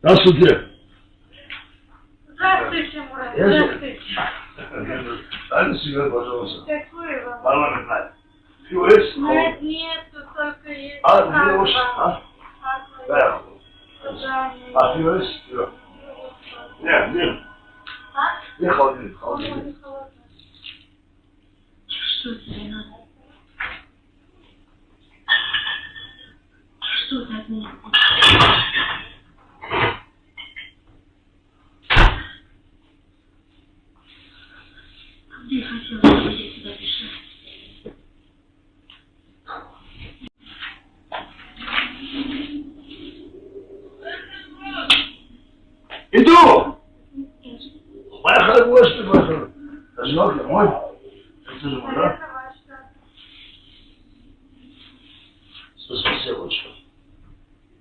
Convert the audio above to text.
Здравствуйте. Здравствуйте, Мурат. Здравствуйте. Дайте себе, пожалуйста. Какую вам? Парламент. Пиво есть? Нет, нет, только есть. Пиво есть? Да. Да. Пиво есть? Пиво. Нет, нет. Не холодильник, холодильник. Что тебе надо? Что ты от меня хочешь? Где хотела, чтобы я сюда пришла? Иду! Поехали в гости, поехали. Одинокий мой.